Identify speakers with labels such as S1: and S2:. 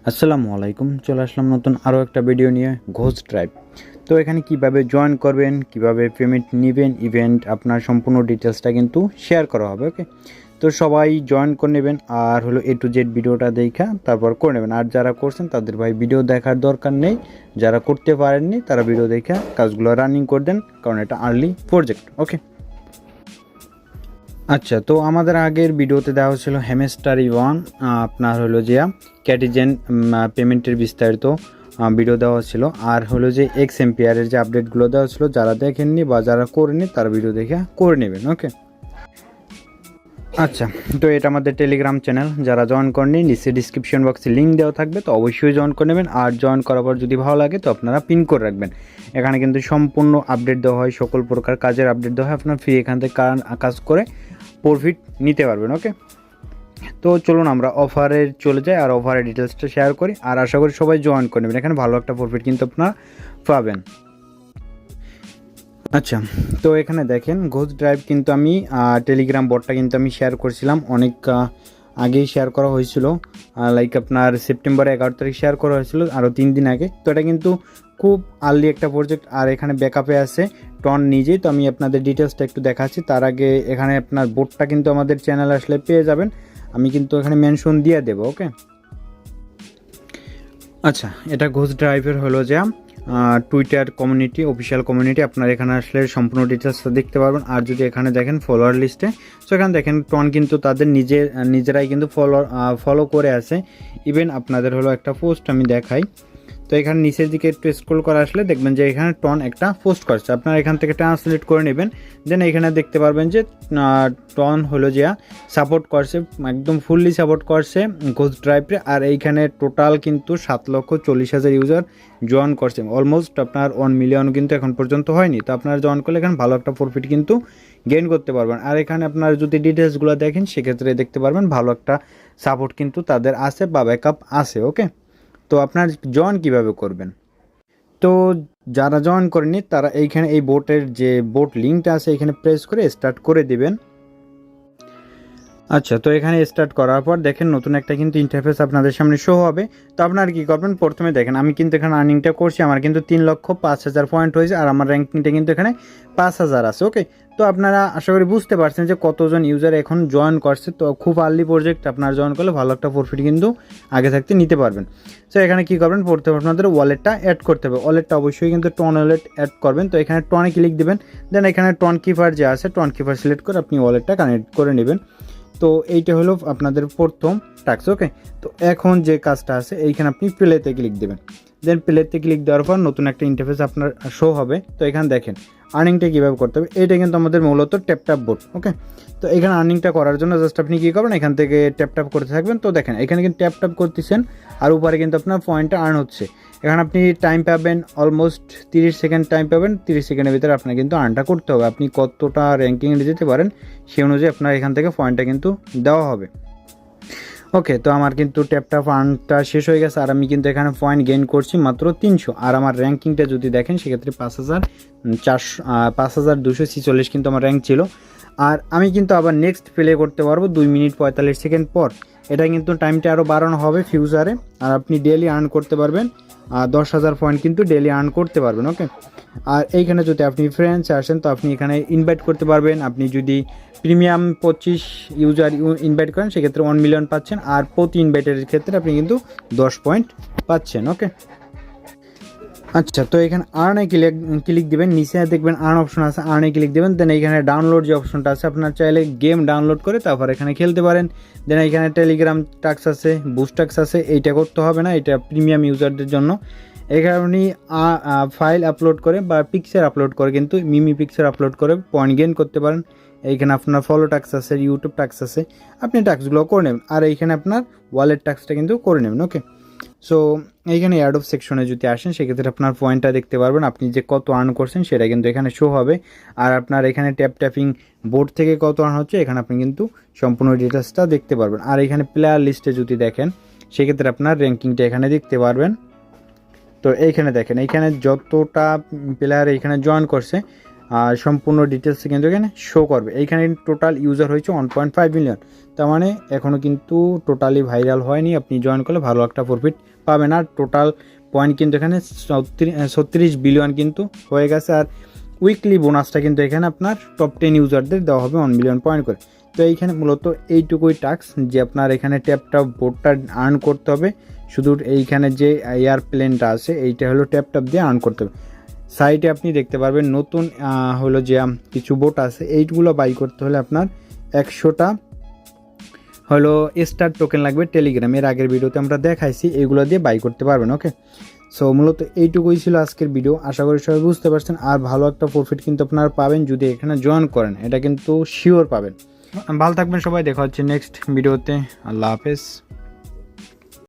S1: আসসালামু আলাইকুম, চলে আসলাম নতুন আরও একটা ভিডিও নিয়ে ঘোষ ড্রাইভ। তো এখানে কিভাবে জয়েন করবেন, কিভাবে পেমেন্ট নেবেন, ইভেন্ট আপনার সম্পূর্ণ ডিটেলসটা কিন্তু শেয়ার করা হবে। ওকে, তো সবাই জয়েন করে নেবেন আর হলো A to Z ভিডিওটা দেখা তারপর করে নেবেন। আর যারা করছেন তাদের ভাই ভিডিও দেখার দরকার নেই, যারা করতে পারেননি তারা ভিডিও দেখা কাজগুলো রানিং করে দেন, কারণ এটা আর্লি প্রজেক্ট। ওকে, আচ্ছা, তো আমাদের আগের ভিডিওতে দেওয়া হচ্ছিল হ্যামস্টার ওয়ান আপনার হলো যে ক্যাটিজেন পেমেন্টের বিস্তারিত ভিডিও দেওয়া ছিল, আর হলো যে এক্স এম্পিয়ারের যে আপডেটগুলো দেওয়া ছিল। যারা দেখেননি বা যারা করেনি তারা ভিডিও দেখে করে নেবেন। ওকে, আচ্ছা, তো এটা আমাদের টেলিগ্রাম চ্যানেল। যারা জয়েন করেনি নিচে ডিসক্রিপশন বক্সে লিঙ্ক দেওয়া থাকবে, তো অবশ্যই জয়েন করে নেবেন। আর জয়েন করার পর যদি ভালো লাগে তো আপনারা পিন করে রাখবেন। এখানে কিন্তু সম্পূর্ণ আপডেট দেওয়া হয়, সকল প্রকার কাজের আপডেট দেওয়া হয়। আপনার ফ্রি এখান থেকে কাজ করে প্রফিট নিতে পারবেন। ওকে, তো চলুন আমরা অফারে চলে যাই আর অফারের ডিটেলসটা শেয়ার করি। আর আশা করি সবাই জয়েন করে নেবেন, এখানে ভালো একটা প্রফিট কিন্তু আপনারা পাবেন। আচ্ছা, তো এখানে দেখেন ঘোষ ড্রাইভ কিন্তু আমি টেলিগ্রাম বটটা কিন্তু আমি শেয়ার করছিলাম অনেক আগেই শেয়ার করা হয়েছিল, লাইক আপনার সেপ্টেম্বর 11 তারিখ শেয়ার করা হয়েছিল, আরও 3 দিন আগে। তো এটা কিন্তু খুব আর্লি একটা প্রজেক্ট, আর এখানে ব্যাকআপে আছে টন নিজেই। তো আমি আপনাদের ডিটেলসটা একটু দেখাচ্ছি। তার আগে এখানে আপনার বোর্ডটা কিন্তু আমাদের চ্যানেল আসলে পেয়ে যাবেন, আমি কিন্তু এখানে মেনশন দিয়ে দেবো। ওকে, আচ্ছা, এটা ঘোষ ড্রাইভের হলো যে টুইটার কমিউনিটি, অফিসিয়াল কমিউনিটি। আপনার এখানে আসলে সম্পূর্ণ ডিটেলসটা দেখতে পারবেন। আর যদি এখানে দেখেন ফলোয়ার লিস্টে, সো এখানে দেখেন টন কিন্তু তাদের নিজেরাই কিন্তু ফলো করে আছে। ইভেন আপনাদের হলো একটা পোস্ট আমি দেখাই। তো এখানে নিচের দিকে একটু স্ক্রল করে আসলে দেখবেন যে এখানে টন একটা পোস্ট করছে, আপনারা এখান থেকে ট্রান্সলেট করে নেবেন। দেন এখানে দেখতে পারবেন যে টন হলো যে সাপোর্ট করছে, একদম ফুললি সাপোর্ট করছে ঘোষ ড্রাইভে। আর এইখানে টোটাল কিন্তু 7,40,000 ইউজার জয়েন করছে। অলমোস্ট আপনার 1 মিলিয়ন কিন্তু এখন পর্যন্ত হয়নি। তো আপনারা জয়েন করলে এখানে ভালো একটা প্রফিট কিন্তু গেইন করতে পারবেন। আর এখানে আপনার যদি ডিটেলসগুলো দেখেন সেক্ষেত্রে দেখতে পারবেন ভালো একটা সাপোর্ট কিন্তু তাদের আছে বা ব্যাকআপ আছে। ওকে, তো আপনার জয়েন কিভাবে করবেন? তো যারা জয়েন করেনি তারা এইখানে এই বোটের যে বোট লিঙ্কটা আছে এখানে প্রেস করে স্টার্ট করে দিবেন। আচ্ছা, তো এখানে স্টার্ট করার পর দেখেন নতুন একটা কিন্তু ইন্টারফেস আপনাদের সামনে শো হবে। তো আপনারা কী করবেন, প্রথমে দেখেন আমি কিন্তু এখানে আর্নিংটা করছি, আমার কিন্তু 3,05,000 পয়েন্ট হয়েছে, আর আমার র্যাঙ্কিংটা কিন্তু এখানে 5,000 আছে। ওকে, তো আপনারা আশা করি বুঝতে পারছেন যে কতজন ইউজার এখন জয়েন করছে। তো খুব আর্লি প্রজেক্ট, আপনারা জয়েন করলে ভালো একটা প্রফিট কিন্তু আগে থাকতে নিতে পারবেন। তো এখানে কী করবেন, প্রথমে আপনাদের ওয়ালেটটা অ্যাড করতে হবে। ওয়ালেটটা অবশ্যই কিন্তু টন ওয়ালেট অ্যাড করবেন। তো এখানে টনে ক্লিক দেবেন, দেন এখানে টন কিপার যে আছে টন কিপার সিলেক্ট করে আপনি ওয়ালেটটা কানেক্ট করে নেবেন। তো এইটা হলো আপনাদের প্রথম টাস্ক। ওকে, তো এখন যে কাজটা আছে এইখানে আপনি প্লেতে ক্লিক দেবেন। দেন প্লেতে ক্লিক দেওয়ার পর নতুন একটা ইন্টারফেস আপনার শো হবে। তো এখানে দেখেন আর্নিংটা কীভাবে করতে হবে। এইটা কিন্তু আমাদের মূলত ট্যাপ বোর্ড। ওকে, তো এখানে আর্নিংটা করার জন্য জাস্ট আপনি কী করবেন, এখান থেকে ট্যাপ করতে থাকবেন। তো দেখেন এখানে কিন্তু ট্যাপ করতেছেন আর উপরে কিন্তু আপনার পয়েন্টটা আর্ন হচ্ছে। এখানে আপনি টাইম পাবেন অলমোস্ট 30 সেকেন্ড টাইম পাবেন। 30 সেকেন্ডের ভিতরে আপনার কিন্তু আর্নটা করতে হবে। আপনি কতটা র্যাঙ্কিংয়ে যেতে পারেন সেই অনুযায়ী আপনার এখান থেকে পয়েন্টটা কিন্তু দেওয়া হবে। ওকে, তো আমার কিন্তু ট্যাপটাপ আর্নটা শেষ হয়ে গেছে, আর আমি কিন্তু এখানে পয়েন্ট গেইন করছি মাত্র 300। আর আমার র্যাঙ্কিংটা যদি দেখেন সেক্ষেত্রে 5,246 কিন্তু আমার র্যাঙ্ক ছিল। আর আমি কিন্তু আবার নেক্সট প্লে করতে পারবো 2 মিনিট 45 সেকেন্ড পর। এটা কিন্তু টাইমটা আরও বাড়ানো হবে ফিউচারে। আর আপনি ডেলি আর্ন করতে পারবেন 10,000 পয়েন্ট কিন্তু ডেলি আর্ন করতে পারবেন। ওকে, আর এইখানে যদি আপনি ফ্রেন্ডস আসেন তো আপনি এখানে ইনভাইট করতে পারবেন। আপনি যদি প্রিমিয়াম 25 ইউজার ইনভাইট করেন সেক্ষেত্রে 1 মিলিয়ন পাচ্ছেন, আর প্রতি ইনভাইটের ক্ষেত্রে আপনি কিন্তু 10 পয়েন্ট পাচ্ছেন। ওকে, আচ্ছা, তো এখানে আর্নে ক্লিক দিবেন, নিচে দেখবেন আর্ন অপশন আছে, আর্নে ক্লিক দেবেন। দেন এইখানে ডাউনলোড যে অপশনটা আছে আপনার চাইলে গেম ডাউনলোড করে তারপর এখানে খেলতে পারেন। দেন এখানে টেলিগ্রাম টাস্ক আছে, বুস্ট টাস্ক আছে, এইটা করতে হবে না, এটা প্রিমিয়াম ইউজারদের জন্য। এখানে আপনি ফাইল আপলোড করে বা পিকচার আপলোড করে কিন্তু মিমি পিকচার আপলোড করে পয়েন্ট গেইন করতে পারেন। এইখানে আপনার ফলো টাস্ক আছে, ইউটিউব টাস্ক আছে, আপনি টাস্কগুলো করে নেবেন। আর এইখানে আপনার ওয়ালেট টাস্কটা কিন্তু করে নেবেন। ওকে, সো এইখানে অ্যাড অফ সেকশনে যদি আসেন সেক্ষেত্রে আপনার পয়েন্টটা দেখতে পারবেন, আপনি যে কত আর্ন করছেন সেটা কিন্তু এখানে শো হবে। আর আপনার এখানে ট্যাপিং বোর্ড থেকে কত আর্ন হচ্ছে এখানে আপনি কিন্তু সম্পূর্ণ ডিটেলসটা দেখতে পারবেন। আর এখানে প্লেয়ার লিস্টে যদি দেখেন সেক্ষেত্রে আপনার র্যাঙ্কিংটা এখানে দেখতে পারবেন। তো এইখানে দেখেন এইখানে যতটা প্লেয়ার এইখানে জয়েন করছে সম্পূর্ণ ডিটেলস কিন্তু এখানে শো করবে। এইখানে টোটাল ইউজার হয়েছে 1.5 মিলিয়ন, তার মানে এখনও কিন্তু টোটালি ভাইরাল হয়নি। আপনি জয়েন করলে ভালো একটা প্রফিট পাবেন। আর টোটাল পয়েন্ট কিন্তু এখানে 36 বিলিয়ন কিন্তু হয়ে গেছে। আর উইকলি বোনাসটা কিন্তু এখানে আপনার টপ 10 ইউজারদের দেওয়া হবে 1 মিলিয়ন পয়েন্ট করে। তো এইখানে মূলত এইটুকুই টাস্ক যে আপনার এখানে ট্যাপটপ বোর্ডটা আর্ন করতে হবে। শুধু এইখানে যে এয়ারপ্লেনটা আছে এইটা হলো ট্যাপটপ দিয়ে আর্ন করতে হবে। সাইটে আপনি দেখতে পারবেন নতুন হলো যে কিছু বোট আছে, এইগুলো বাই করতে হলে আপনার 100টা হলো স্টার টোকেন লাগবে টেলিগ্রাম। এর আগের ভিডিওতে আমরা দেখাইছি, এগুলো দিয়ে বাই করতে পারবেন। ওকে, সো মূলত এইটুকুই ছিল আজকের ভিডিও। আশা করি সবাই বুঝতে পারছেন। আর ভালো একটা প্রফিট কিন্তু আপনারা পাবেন যদি এখানে জয়েন করেন, এটা কিন্তু শিওর পাবেন। ভালো থাকবেন সবাই, দেখা হচ্ছে নেক্সট ভিডিওতে। আল্লাহ হাফেজ।